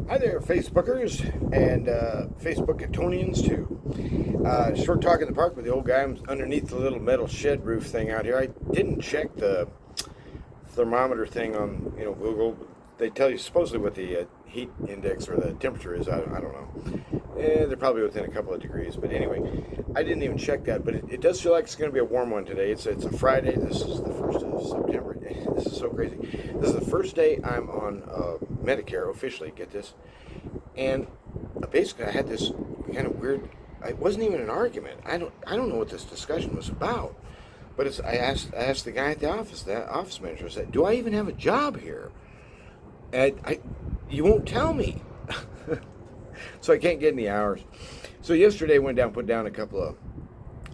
Hi there, Facebookers and Facebookatonians too. Short talk in the park with the old guy. I'm underneath the little metal shed roof thing out here. I didn't check the thermometer thing on Google. They tell you supposedly what the heat index or the temperature is. I don't know. They're probably within a couple of degrees. But anyway, I didn't even check that. But it does feel like it's going to be a warm one today. It's a Friday. This is the 1st of September. This is so crazy. This is the first day I'm on Medicare officially. Get this. And basically, I had this kind of weird. It wasn't even an argument. I don't know what this discussion was about. But I asked the guy at the office manager. I said, "Do I even have a job here?" And you won't tell me, so I can't get any hours. So yesterday, I went down, put down a couple of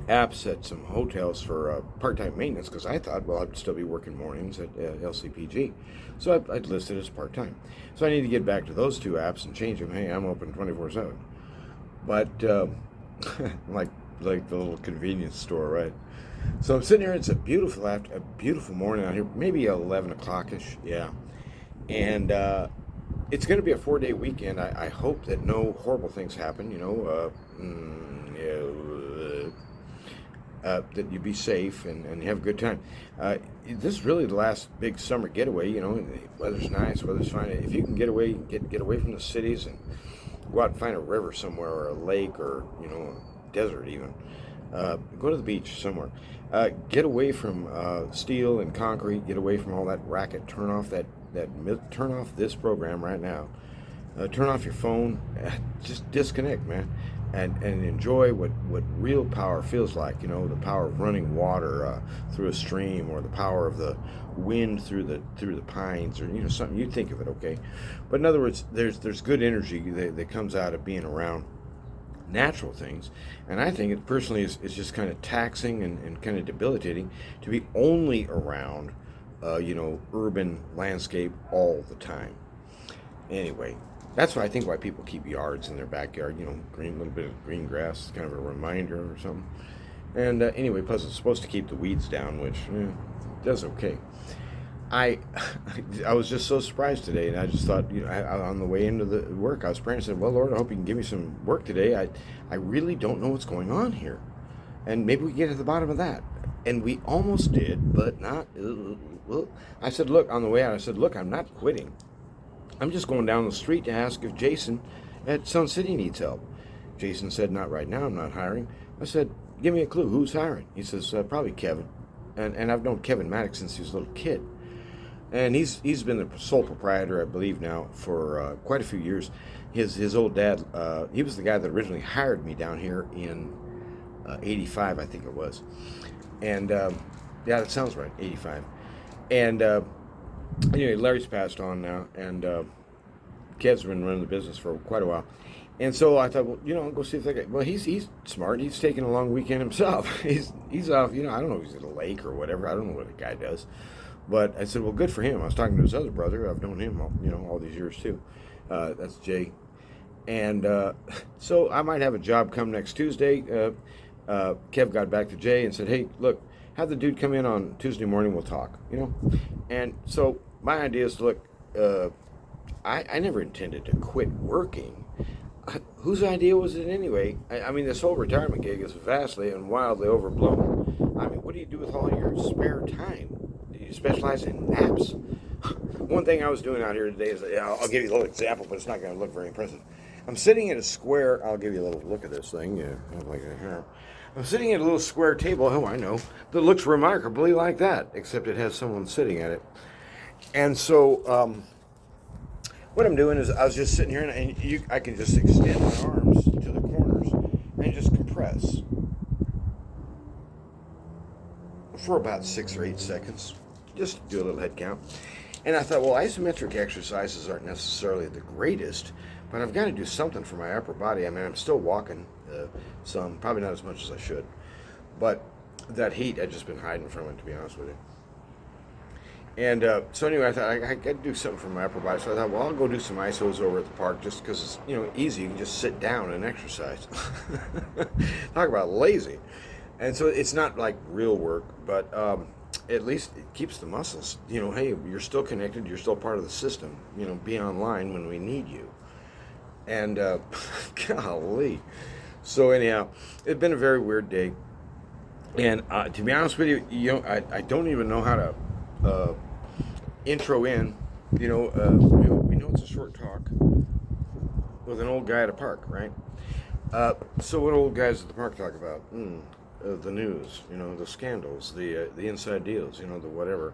apps at some hotels for part-time maintenance because I thought, well, I'd still be working mornings at LCPG, so I'd listed as part-time. So I need to get back to those two apps and change them. Hey, I'm open 24/7, but like the little convenience store, right? So I'm sitting here. It's a beautiful morning out here. Maybe 11 o'clock-ish, yeah. And it's going to be a 4-day weekend. I hope that no horrible things happen. That you be safe and have a good time. This is really the last big summer getaway. The weather's nice, weather's fine. If you can get away, get away from the cities and go out and find a river somewhere or a lake or a desert even. Go to the beach somewhere. Get away from steel and concrete. Get away from all that racket. Turn off turn off this program right now. Turn off your phone. Just disconnect, man, and enjoy what real power feels like. The power of running water through a stream, or the power of the wind through the pines, or something. You think of it, okay? But in other words, there's good energy that comes out of being around natural things, and I think it personally is just kind of taxing and kind of debilitating to be only around urban landscape all the time. Anyway, that's why I think why people keep yards in their backyard, green, little bit of green grass, kind of a reminder or something. And anyway, plus it's supposed to keep the weeds down, which does okay. I I was just so surprised today, and I just thought, on the way into the work, I was praying. I said, "Well, Lord, I hope you can give me some work today. I really don't know what's going on here, and maybe we can get to the bottom of that." And we almost did, but not. Well, I said, "Look," on the way out, I said, "Look, I'm not quitting. I'm just going down the street to ask if Jason at Sun City needs help." Jason said, "Not right now. I'm not hiring." I said, "Give me a clue. Who's hiring?" He says, "Probably Kevin." And I've known Kevin Maddox since he was a little kid. And he's been the sole proprietor, I believe, now for quite a few years. His old dad, he was the guy that originally hired me down here in '85, I think it was. And yeah, that sounds right, '85. And anyway, Larry's passed on now, and Kev's been running the business for quite a while. And so I thought, well, I'll go see if that guy. Well, he's smart. He's taking a long weekend himself. He's off. I don't know if he's at a lake or whatever. I don't know what the guy does. But I said, well, good for him. I was talking to his other brother. I've known him, all these years too. That's Jay. And so I might have a job come next Tuesday. Kev got back to Jay and said, hey, look, have the dude come in on Tuesday morning. We'll talk, And so my idea is, look, I never intended to quit working. Whose idea was it anyway? I mean, this whole retirement gig is vastly and wildly overblown. I mean, what do you do with all your spare time? Do you specialize in naps? One thing I was doing out here today is, I'll give you a little example, but it's not going to look very impressive. I'm sitting at a square. I'll give you a little look at this thing. Yeah, I'm sitting at a little square table. Oh, I know. That looks remarkably like that, except it has someone sitting at it. And so, what I'm doing is I was just sitting here, and I can just extend my arms to the corners and just compress for about 6 or 8 seconds, just to do a little head count. And I thought, well, isometric exercises aren't necessarily the greatest, but I've got to do something for my upper body. I mean, I'm still walking some, probably not as much as I should, but that heat, I've just been hiding from it, to be honest with you. And so anyway, I thought I got to do something for my upper body. So I thought, well, I'll go do some isos over at the park just because it's easy. You can just sit down and exercise. Talk about lazy. And so it's not like real work, but at least it keeps the muscles. Hey, you're still connected. You're still part of the system. Be online when we need you. And golly. So anyhow, it's been a very weird day. And to be honest with you, I don't even know how to intro in. We know it's a short talk with an old guy at a park, right? So what old guys at the park talk about? The news, the scandals, the inside deals, the whatever.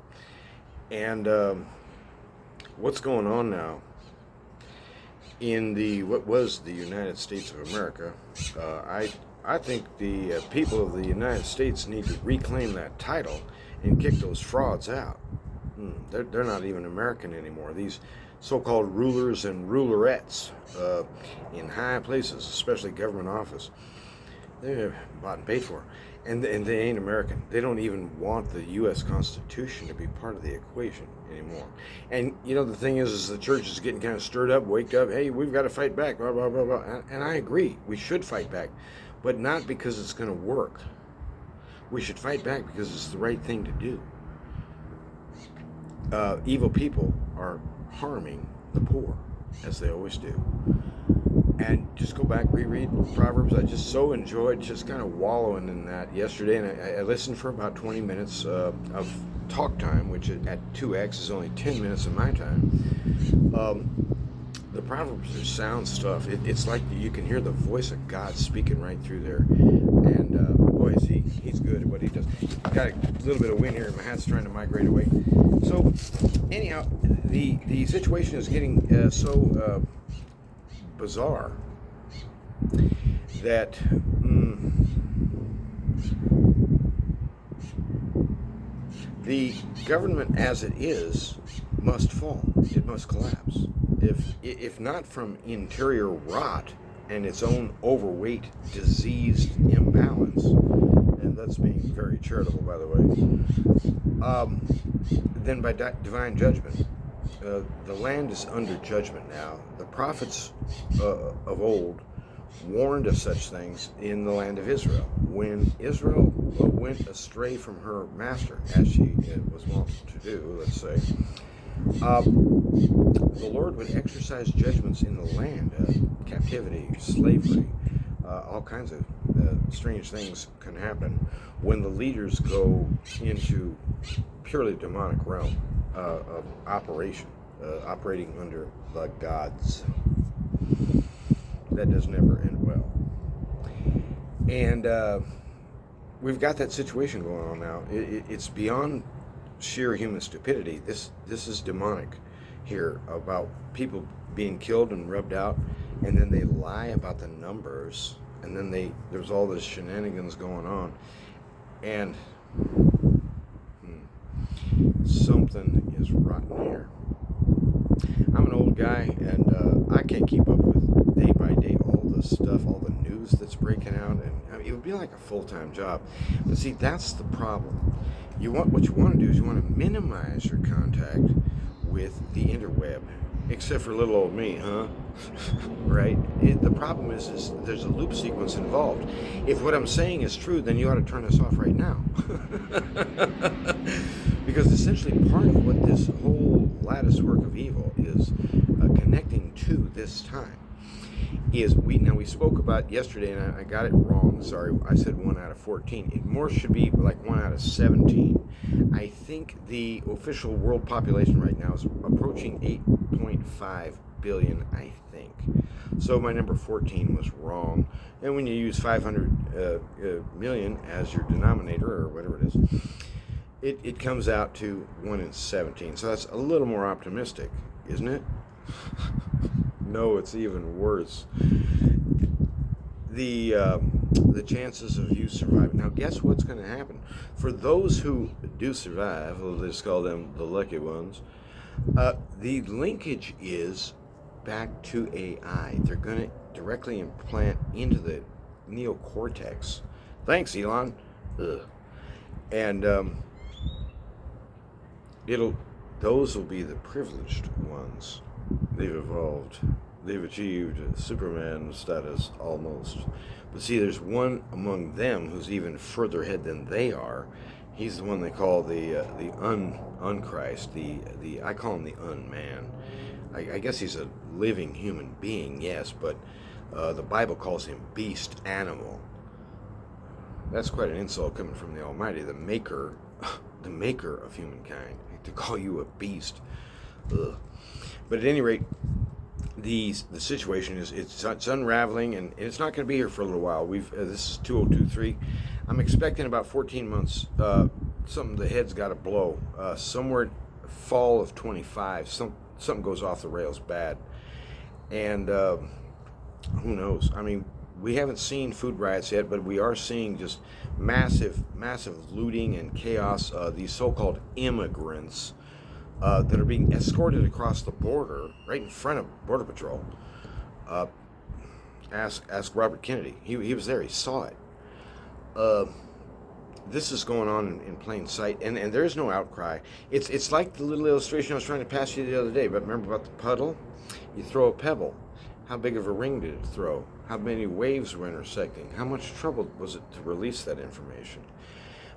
And what's going on now in what was the United States of America? I think the people of the United States need to reclaim that title and kick those frauds out. They're not even American anymore. These so-called rulers and rulerettes in high places, especially government office, they're bought and paid for. And they ain't American. They don't even want the U.S. Constitution to be part of the equation anymore. And, the thing is the church is getting kind of stirred up, wake up, hey, we've got to fight back, blah, blah, blah, blah. And I agree. We should fight back. But not because it's going to work. We should fight back because it's the right thing to do. Evil people are harming the poor, as they always do. And just go back, reread Proverbs. I just so enjoyed just kind of wallowing in that yesterday. And I listened for about 20 minutes of talk time, which at 2x is only 10 minutes of my time. The Proverbs are sound stuff. It's like you can hear the voice of God speaking right through there. And boy, he's good at what he does. Got a little bit of wind here, and my hat's trying to migrate away. So anyhow, the situation is getting so bizarre that the government as it is must fall. It must collapse. If not from interior rot and its own overweight, diseased imbalance, and that's being very charitable, by the way, then by divine judgment. The land is under judgment now. The prophets of old warned of such things in the land of Israel. When Israel went astray from her master, as she was wont to do, let's say, the Lord would exercise judgments in the land, captivity, slavery, all kinds of strange things can happen when the leaders go into purely demonic realm of operation, operating under the gods. That does never end well. And we've got that situation going on now. It's beyond sheer human stupidity. This is demonic here, about people being killed and rubbed out, and then they lie about the numbers, and then there's all this shenanigans going on, and something is rotten here. I'm an old guy, and I can't keep up with day by day all the stuff, all the news that's breaking out, and it would be like a full-time job. But see, that's the problem. What you want to do is you want to minimize your contact with the interweb, except for little old me, huh? Right? The problem is there's a loop sequence involved. If what I'm saying is true, then you ought to turn this off right now. Because essentially part of what this whole lattice work of evil is connecting to this time is we spoke about yesterday, and I got it wrong. Sorry, I said 1 out of 14. It more should be like 1 out of 17. I think the official world population right now is approaching 8.5 billion, I think. So my number 14 was wrong. And when you use 500 million as your denominator, or whatever it is, it comes out to 1 in 17. So that's a little more optimistic, isn't it? No, it's even worse. The chances of you surviving. Now, guess what's going to happen? For those who do survive, let's call them the lucky ones, the linkage is back to AI. They're going to directly implant into the neocortex. Thanks, Elon. Ugh. And those will be the privileged ones. They've evolved. They've achieved Superman status almost. But see, there's one among them who's even further ahead than they are. He's the one they call the unchrist. I call him the unman. I guess he's a living human being, yes, but the Bible calls him beast animal. That's quite an insult coming from the Almighty, the maker of humankind. To call you a beast. Ugh. But at any rate, the situation is it's unraveling, and it's not going to be here for a little while. This is 2023. I'm expecting about 14 months. Something the head's got to blow. Somewhere fall of 25. Something goes off the rails bad, and who knows? I mean, we haven't seen food riots yet, but we are seeing just massive looting and chaos. These so-called immigrants that are being escorted across the border, right in front of Border Patrol. Ask Robert Kennedy. He was there. He saw it. This is going on in plain sight, and there is no outcry. It's like the little illustration I was trying to pass you the other day. But remember about the puddle? You throw a pebble. How big of a ring did it throw? How many waves were intersecting? How much trouble was it to release that information?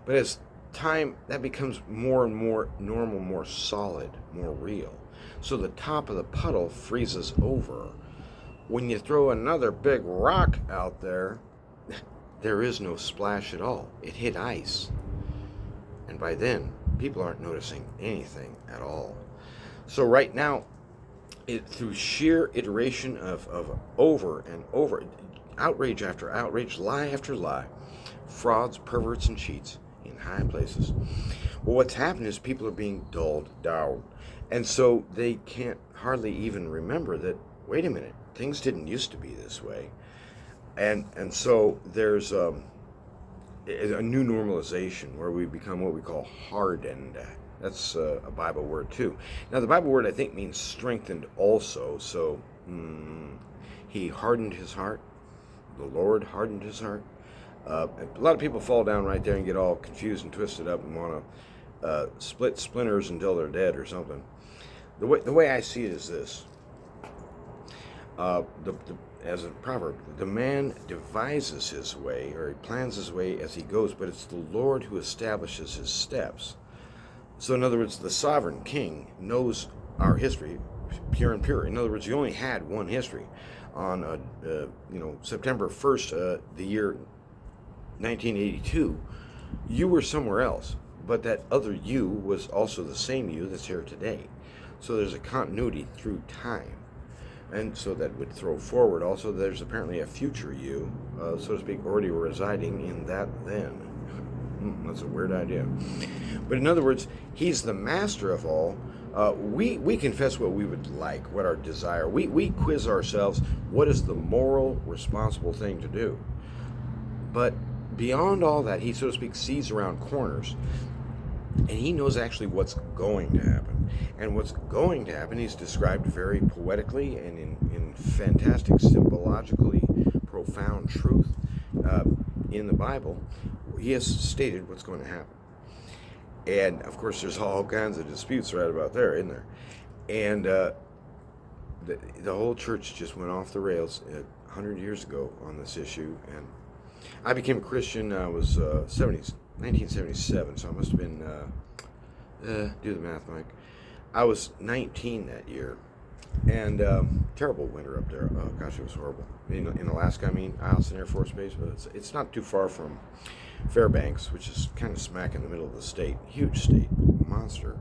But as time, that becomes more and more normal, more solid, more real. So the top of the puddle freezes over. When you throw another big rock out there, there is no splash at all. It hit ice. And by then, people aren't noticing anything at all. So right now, through sheer iteration of over and over, outrage after outrage, lie after lie, frauds, perverts, and cheats in high places. Well, what's happened is people are being dulled down. And so they can't hardly even remember that, wait a minute, things didn't used to be this way. And so there's a new normalization where we become what we call hardened. That's a Bible word too. Now the Bible word I think means strengthened also. So he hardened his heart. The Lord hardened his heart. A lot of people fall down right there and get all confused and twisted up and want to split splinters until they're dead or something. The way I see it is this. As a proverb, the man devises his way, or he plans his way as he goes, but it's the Lord who establishes his steps. So in other words, the sovereign king knows our history, pure and pure. In other words, you only had one history. On September 1st, the year 1982, you were somewhere else, but that other you was also the same you that's here today. So there's a continuity through time. And so that would throw forward. Also, there's apparently a future you, so to speak, already residing in that then. That's a weird idea. But in other words, he's the master of all. We confess what we would like, what our desire. We quiz ourselves, what is the moral, responsible thing to do? But beyond all that, he, so to speak, sees around corners. And he knows actually what's going to happen. And what's going to happen, he's described very poetically and in fantastic, symbologically profound truth in the Bible. He has stated what's going to happen. And, of course, there's all kinds of disputes right about there, isn't there? And the whole church just went off the rails 100 years ago on this issue. And I became a Christian, I was 1977, so I must have been, do the math, Mike. I was 19 that year, and terrible winter up there. Oh, gosh, it was horrible. In Alaska, Eielson Air Force Base, but it's not too far from Fairbanks, which is kind of smack in the middle of the state. Huge state, monster.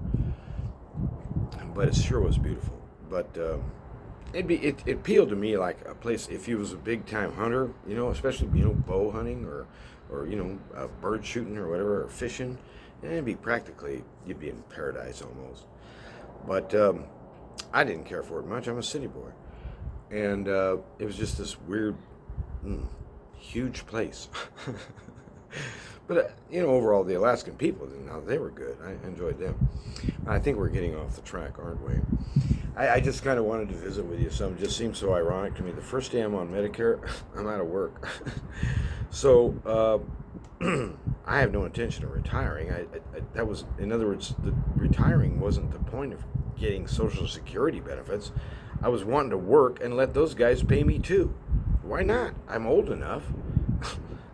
But it sure was beautiful. But it appealed to me like a place, if you was a big-time hunter, especially, bow hunting or bird shooting or whatever, or fishing, it'd be practically, you'd be in paradise almost. But I didn't care for it much. I'm a city boy. And it was just this weird, huge place. But, overall, the Alaskan people, they were good. I enjoyed them. I think we're getting off the track, aren't we? I just kind of wanted to visit with you. Something just seems so ironic to me. The first day I'm on Medicare, I'm out of work. So I have no intention of retiring. That was, in other words, retiring wasn't the point of getting Social Security benefits. I was wanting to work and let those guys pay me too. Why not? I'm old enough.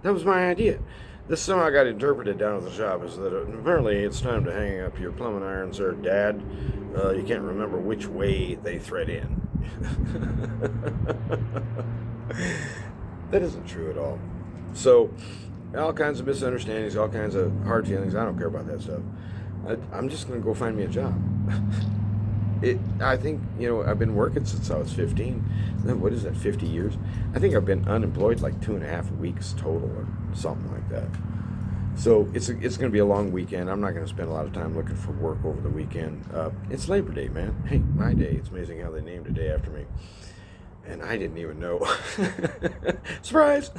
That was my idea. This somehow got interpreted down at the shop as that apparently it's time to hang up your plumbing irons there, Dad. You can't remember which way they thread in. That isn't true at all. So, all kinds of misunderstandings, all kinds of hard feelings. I don't care about that stuff. I'm just going to go find me a job. I think, I've been working since I was 15. What is that, 50 years? I think I've been unemployed like 2.5 weeks total or something like that. So it's going to be a long weekend. I'm not going to spend a lot of time looking for work over the weekend. It's Labor Day, man. Hey, my day. It's amazing how they named a day after me. And I didn't even know. Surprise!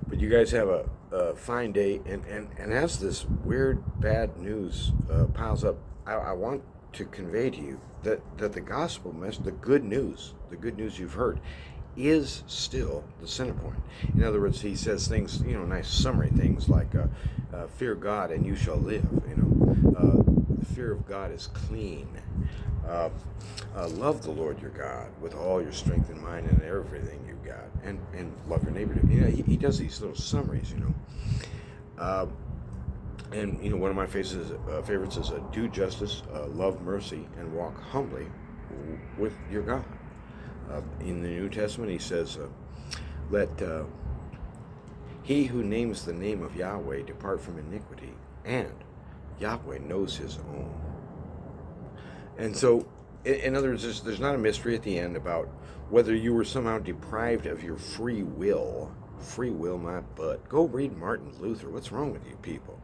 But you guys have a fine day, and as this weird bad news piles up, I want to convey to you that the gospel message, the good news you've heard, is still the center point. In other words, he says things, nice summary things like fear God and you shall live. The fear of God is clean. Love the Lord your God with all your strength and mind and everything you've got, and love your neighbor. He does these little summaries, and one of my favorites is do justice, love mercy, and walk humbly with your God. In the New Testament, he says, let he who names the name of Yahweh depart from iniquity, and Yahweh knows his own. And so, in other words, there's not a mystery at the end about whether you were somehow deprived of your free will. Free will, my butt. Go read Martin Luther. What's wrong with you people?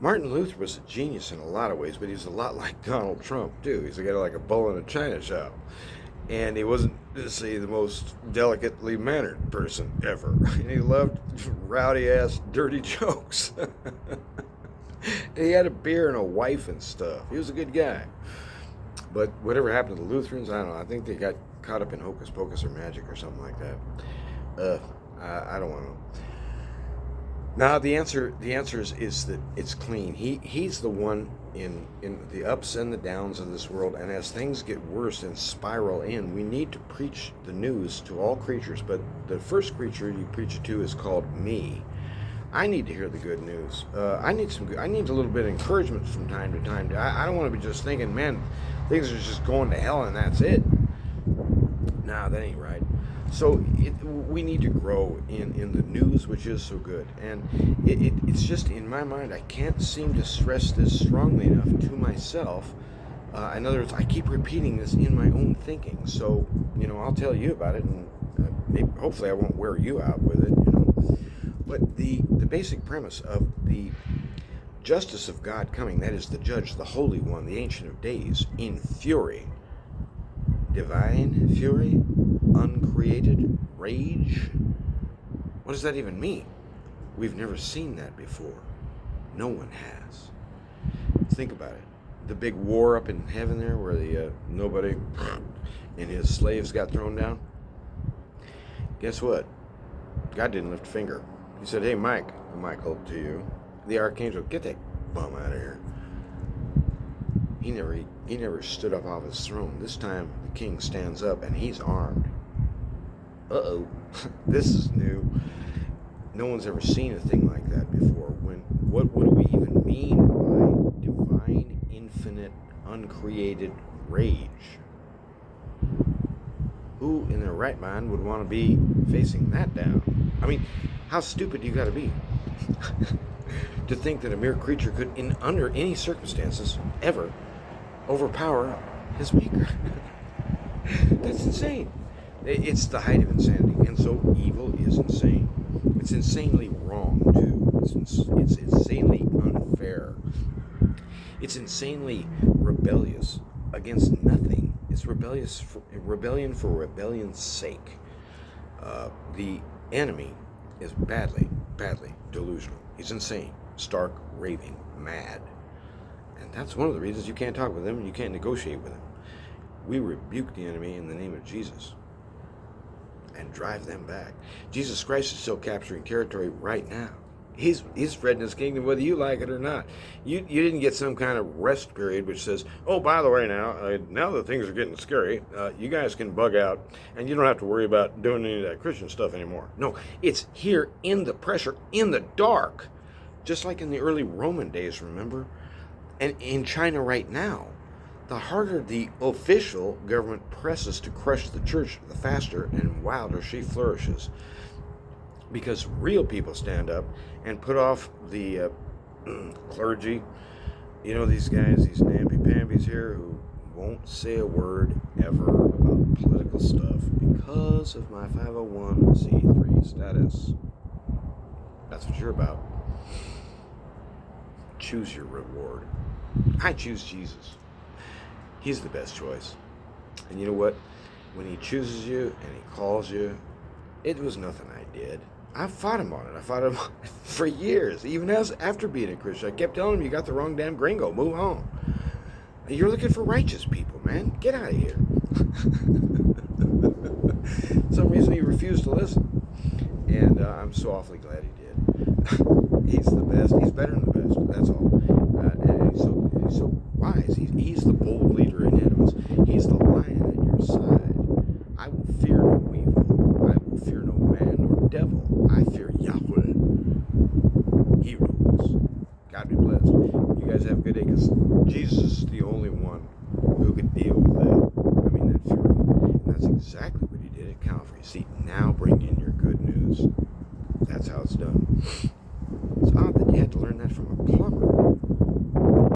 Martin Luther was a genius in a lot of ways, but he's a lot like Donald Trump, too. He's got like a bull in a china shop. And he wasn't, to say, the most delicately mannered person ever. And he loved rowdy-ass, dirty jokes. And he had a beer and a wife and stuff. He was a good guy. But whatever happened to the Lutherans, I don't know. I think they got caught up in hocus pocus or magic or something like that. I don't want to know. Now the answer is that it's clean. He's the one in the ups and the downs of this world, and as things get worse and spiral in, we need to preach the news to all creatures. But the first creature you preach it to is called me. I need to hear the good news. I need a little bit of encouragement from time to time. I don't want to be just thinking, man, things are just going to hell and that's it. Nah, that ain't right. So we need to grow in the news, which is so good. And it's just, in my mind, I can't seem to stress this strongly enough to myself. In other words, I keep repeating this in my own thinking. So, I'll tell you about it, and hopefully I won't wear you out with it, But the basic premise of the justice of God coming, that is the judge, the Holy One, the Ancient of Days, in fury, divine fury, uncreated rage. What does that even mean? We've never seen that before. No one has. Think about it. The big war up in heaven there where the nobody and his slaves got thrown down. Guess what? God didn't lift a finger. He said, hey, Michael, to you, the archangel, get that bum out of here. He never stood up off his throne. This time the king stands up and he's armed. Uh-oh. This is new. No one's ever seen a thing like that before. What do we even mean by divine, infinite, uncreated rage? Who in their right mind would want to be facing that down? I mean, how stupid do you got to be to think that a mere creature could, under any circumstances, ever overpower his maker? That's insane. It's the height of insanity, and so evil is insane. It's insanely wrong too. It's insanely unfair. It's insanely rebellious against nothing. It's rebellion for rebellion's sake. The enemy is badly delusional. He's insane, stark, raving, mad. And that's one of the reasons you can't talk with him and you can't negotiate with him. We rebuke the enemy in the name of Jesus and drive them back. Jesus Christ is still capturing territory right now. He's spreading his kingdom whether you like it or not. You didn't get some kind of rest period which says, oh, by the way, now that things are getting scary, you guys can bug out and you don't have to worry about doing any of that Christian stuff anymore. No, it's here in the pressure, in the dark, just like in the early Roman days, remember? And in China right now, the harder the official government presses to crush the church, the faster and wilder she flourishes. Because real people stand up and put off the clergy. You know, these guys, these namby-pambies here who won't say a word ever about political stuff because of my 501c3 status. That's what you're about. Choose your reward. I choose Jesus. He's the best choice. And you know what? When he chooses you and he calls you, it was nothing I did. I fought him on it. I fought him for years, even after being a Christian. I kept telling him, you got the wrong damn gringo. Move on. You're looking for righteous people, man. Get out of here. For some reason he refused to listen. And I'm so awfully glad he did. He's the best. He's better than the best. That's all. And he's so wise. He's the bold leader ahead of us. He's the lion at your side. I will fear no evil. I will fear no man nor devil. I fear Yahweh. He rules. God be blessed. You guys have a good day, because Jesus is the only one who could deal with that. I mean, that fury. And that's exactly what he did at Calvary. See, now bring in your